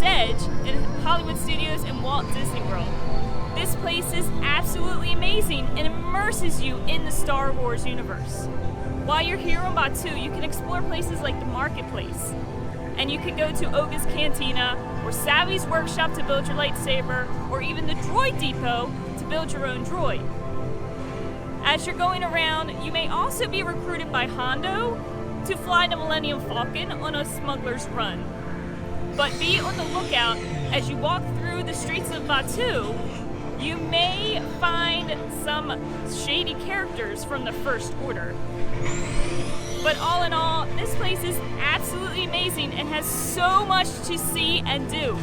Edge in Hollywood Studios and Walt Disney World. This place is absolutely amazing and immerses you in the Star Wars universe. While you're here on Batuu, you can explore places like the Marketplace, and you could go to Oga's Cantina or Savvy's Workshop to build your lightsaber, or even the Droid Depot to build your own droid. As you're going around, you may also be recruited by Hondo to fly the Millenium Falcon on a Smugglers run. But be on the lookout as you walk through the streets of Batuu. You may find some shady characters from the First Order. But all in all, this place is absolutely amazing and has so much to see and do.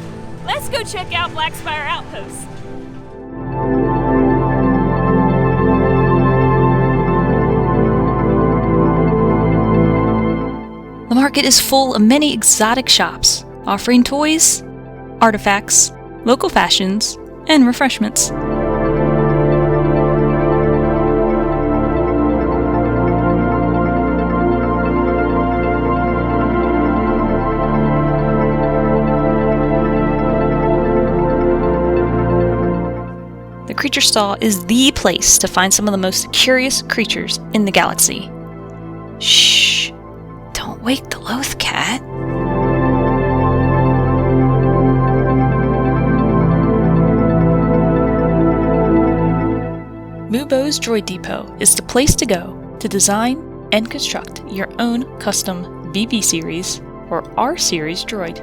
Let's go check out Black Spire Outpost. The market is full of many exotic shops, offering toys, artifacts, local fashions, and refreshments. The Creature Stall is the place to find some of the most curious creatures in the galaxy. Shh! Don't wake the loath cat. Mubo's Droid Depot is the place to go to design and construct your own custom BB series or R series droid.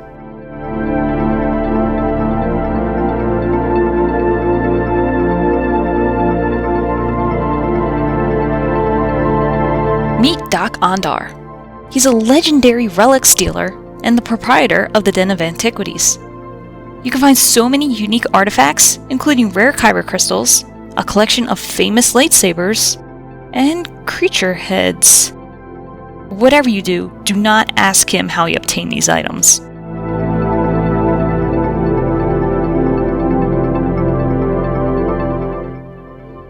Meet Doc Ondar. He's a legendary relic stealer and the proprietor of the Den of Antiquities. You can find so many unique artifacts, including rare kyber crystals, a collection of famous lightsabers, and creature heads. Whatever you do, do not ask him how he obtained these items.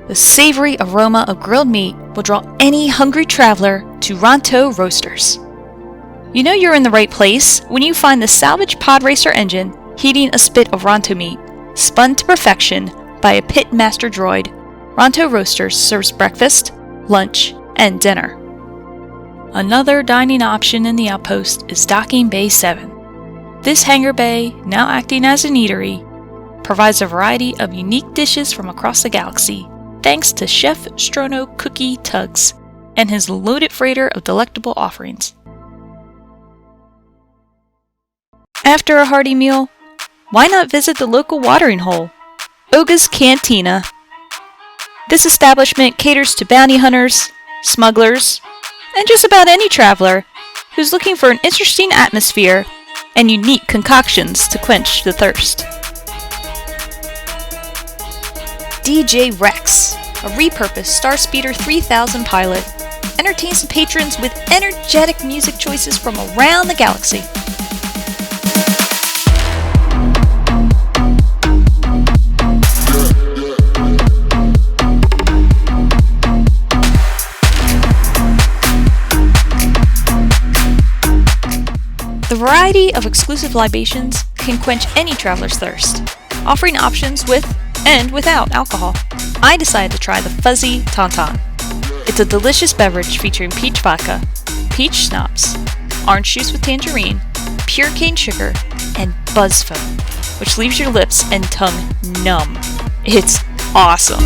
The savory aroma of grilled meat will draw any hungry traveler to Ronto Roasters. You know you're in the right place when you find the salvage pod racer engine heating a spit of Ronto meat, spun to perfection by a pit master droid. Ronto Roasters serves breakfast, lunch, and dinner. Another dining option in the outpost is Docking Bay 7. This hangar bay, now acting as an eatery, provides a variety of unique dishes from across the galaxy, thanks to Chef Strono Cookie Tugs and his loaded freighter of delectable offerings. After a hearty meal, why not visit the local watering hole, Oga's Cantina? This establishment caters to bounty hunters, smugglers, and just about any traveler who's looking for an interesting atmosphere and unique concoctions to quench the thirst. DJ Rex, a repurposed Starspeeder 3000 pilot, entertains the patrons with energetic music choices from around the galaxy. The variety of exclusive libations can quench any traveler's thirst, offering options with and without alcohol. I decided to try the Fuzzy Tauntaun. It's a delicious beverage featuring peach vodka, peach schnapps, orange juice with tangerine, pure cane sugar, and buzz foam, which leaves your lips and tongue numb. It's awesome!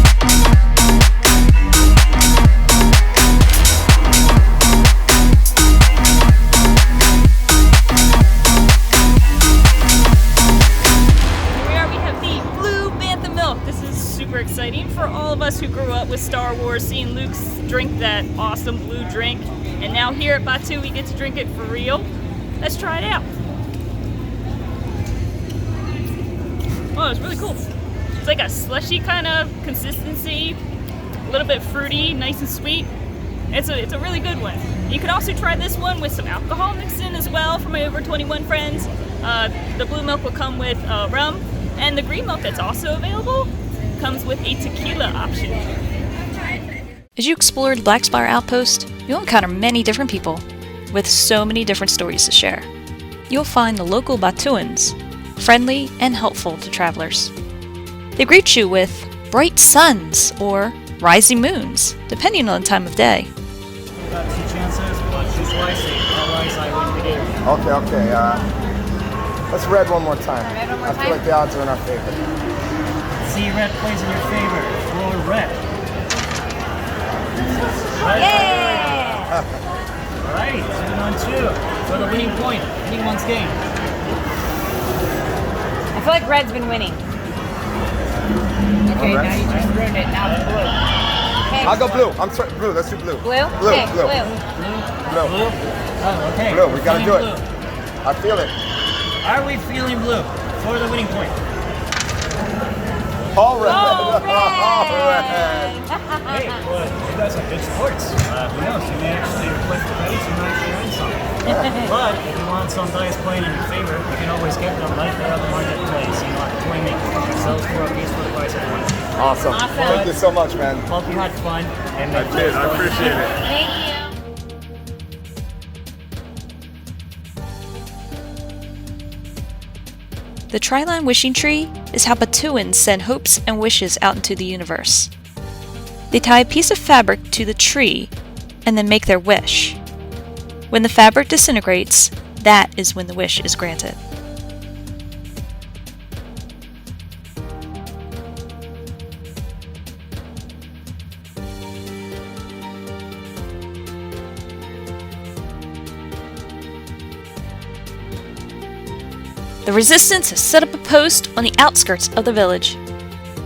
Exciting for all of us who grew up with Star Wars, seeing Luke drink that awesome blue drink, and now here at Batuu we get to drink it for real. Let's try it out. Oh, it's really cool. It's like a slushy kind of consistency, a little bit fruity, nice and sweet. It's a really good one. You could also try this one with some alcohol mixed in as well for my over 21 friends. The blue milk will come with rum, and the green milk that's also available comes with a tequila option. As you explore the Black Spire Outpost, you'll encounter many different people with so many different stories to share. You'll find the local Batuans, friendly and helpful to travelers. They greet you with bright suns or rising moons, depending on the time of day. Got 2 chances, but too spicy. Otherwise, I win the game. Okay. Let's red one more time. Red one more I feel time? like the odds are in our favor. See, red plays in your favor. Roll red. Yeah! Alright, 2-on-2 for the winning point. Anyone's game. I feel like red's been winning. Okay, Red. now you just ruined it. Now it's blue. Okay. I'll go blue. I'm sorry, blue. Let's do blue. Blue? Blue. Okay, Blue. blue. Blue? Blue. Oh, okay. Blue, we gotta do it. Blue. I feel it. Are we feeling blue for the winning point? All red. Oh, red. All red. Hey, well, you guys are good sports. Who knows? You may actually reflect the dice. You might actually win some. But if you want some dice playing in your favor, you can always get them right there on the marketplace. You know, at the toy maker. Sells for a piece for the price of one. Awesome. Thank you so much, man. Hope you had fun. And I did. I appreciate it. Thank you. The Triline Wishing Tree is how Batuans send hopes and wishes out into the universe. They tie a piece of fabric to the tree and then make their wish. When the fabric disintegrates, that is when the wish is granted. The Resistance has set up a post on the outskirts of the village.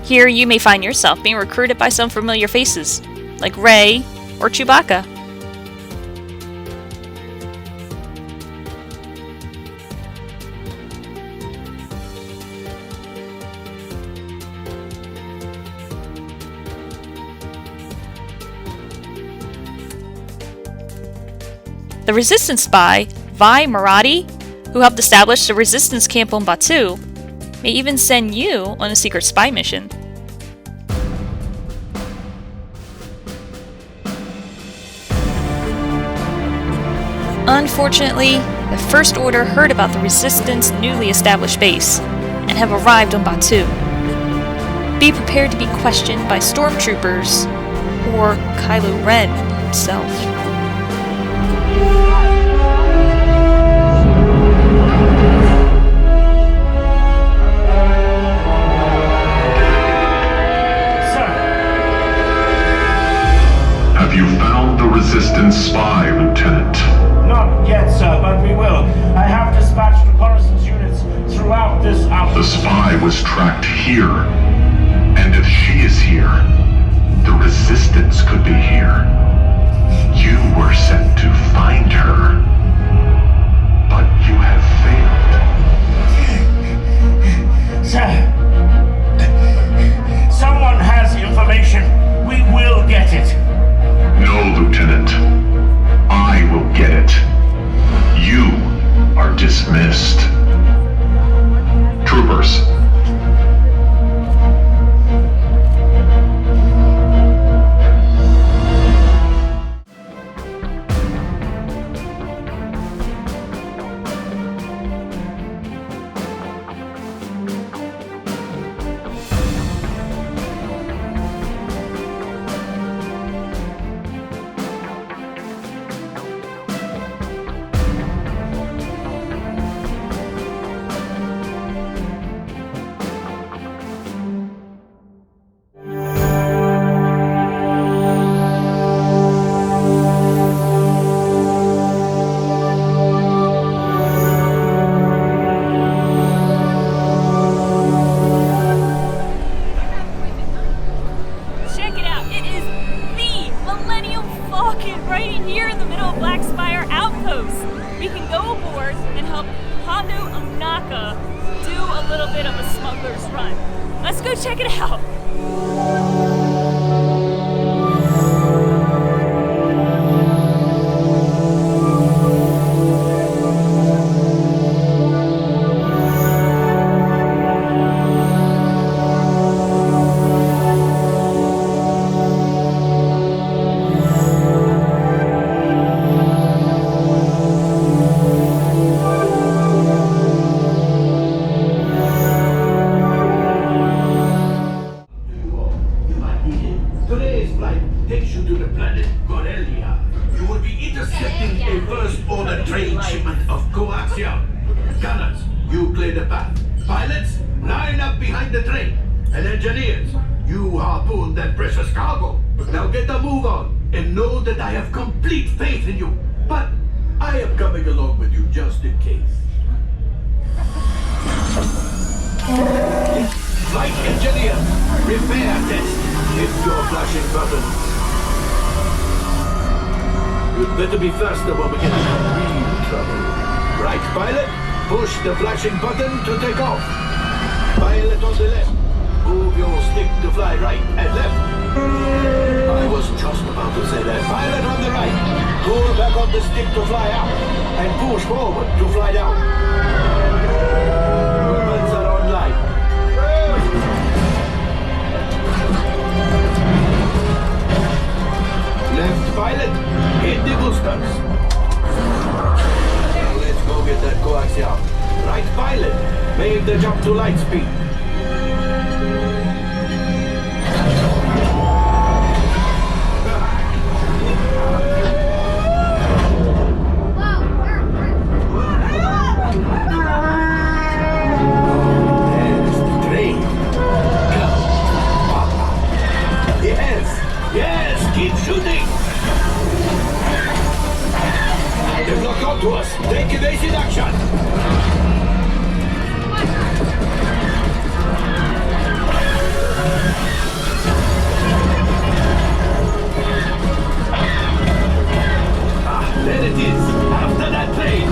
Here you may find yourself being recruited by some familiar faces, like Rey or Chewbacca. The Resistance spy, Vi Marathi, who helped establish the Resistance camp on Batuu, may even send you on a secret spy mission. Unfortunately, the First Order heard about the Resistance newly established base and have arrived on Batuu. Be prepared to be questioned by stormtroopers or Kylo Ren himself. Have you found the Resistance spy, Lieutenant? Not yet, sir, but we will. I have dispatched reconnaissance units throughout this The outpost. spy was tracked here. And if she is here, the Resistance could be here. You were sent to find her. But you have failed. Sir, someone has information. We will get it. No, Lieutenant. I will get it. You are dismissed. Troopers. Check it out. It is the Millenium Falcon right in here in the middle of Black Spire Outpost. We can go aboard and help Hondo Amnaka do a little bit of a smuggler's run. Let's go check it out. you clear the path. Pilots, line up behind the train. And engineers, you harpoon that precious cargo. Now get a move on, and know that I have complete faith in you. But I am coming along with you just in case. Flight engineer, repair test. Hit your flashing button. You'd better be faster when we get into real trouble. Right, pilot? Push the flashing button to take off. Pilot on the left. Move your stick to fly right and left. I was just about to say that. Pilot on the right. Pull back on the stick to fly up. And push forward to fly down. Movements are online. Left pilot, hit the boosters. Now let's go get that coaxium. Right pilot, make the jump to light speed. There's the train. Yes, keep shooting. They've locked onto us. Take evasive action. There it is. After that train.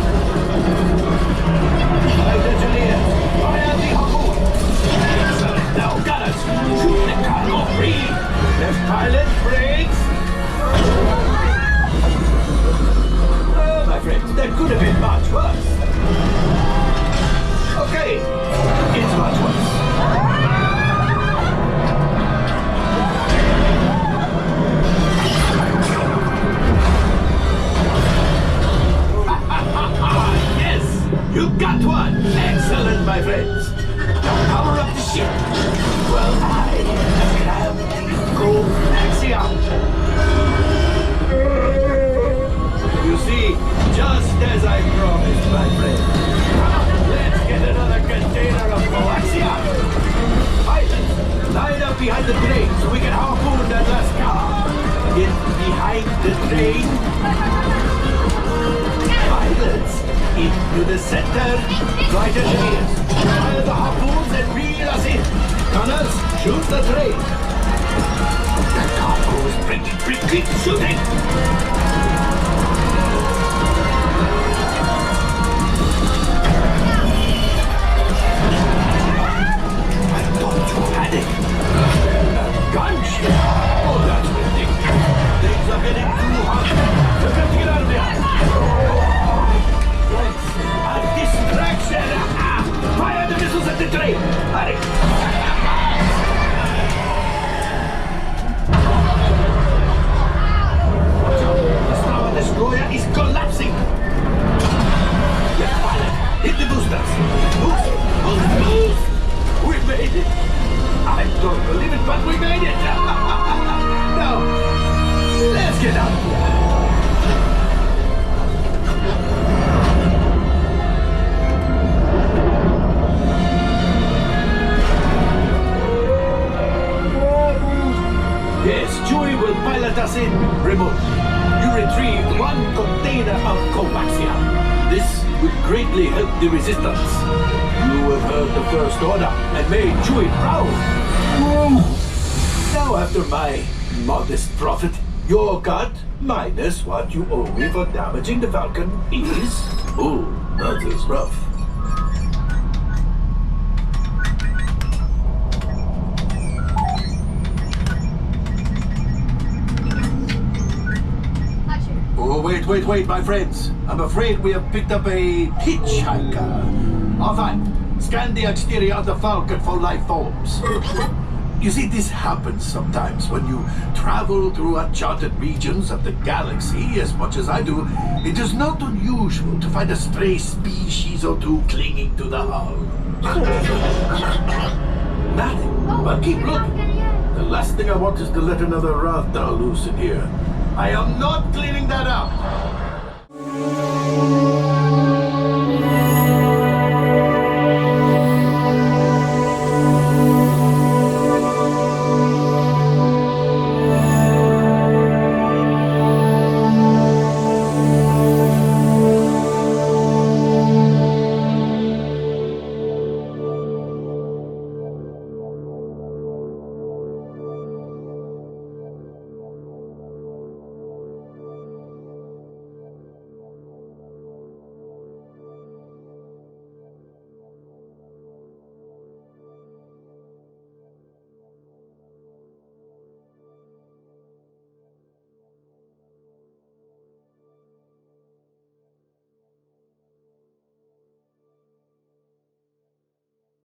Flight engineer, fire the harpoon. Excellent. Now, gunners, shoot the cargo free. Left pilot, brakes. Oh, my friends, that could have been much worse. Okay, it's much worse. Yes, you got one. Excellent, my friends. Now power up the ship. Well, I have go axiom. You see, just as I promised, my friend. Let's get another container of coaxium. Pilots, line up behind the train so we can harpoon that last car. Get behind the train. Pilots, into the center. Flight engineers, fire the harpoons and reel us in. Gunners, shoot the train. The cargo is pretty keep shooting. I thought you had it. A gunship. Oh, that's ridiculous. Things are getting too hot. We've got to get out of there. A distraction! Fire the missiles at the train! Hurry! Watch out! The Star Destroyer is collapsing! Yes, pilot! Hit the boosters! Boost! We made it! I don't believe it, but we made it! Now, let's get out of here! Yes, Chewy will pilot us in remotely. You retrieved one container of coaxium. This will greatly help the resistance. You have heard the First Order and made Chewy proud. Now, after my modest profit, your cut, minus what you owe me for damaging the Falcon, is... Oh, that is rough. Oh, wait, my friends. I'm afraid we have picked up a hitchhiker. All fine. Scan the exterior of the Falcon for life forms. You see, this happens sometimes when you travel through uncharted regions of the galaxy as much as I do. It is not unusual to find a stray species or two clinging to the hull. Nothing, but keep looking. The last thing I want is to let another Ratha loose in here. I am not cleaning that up.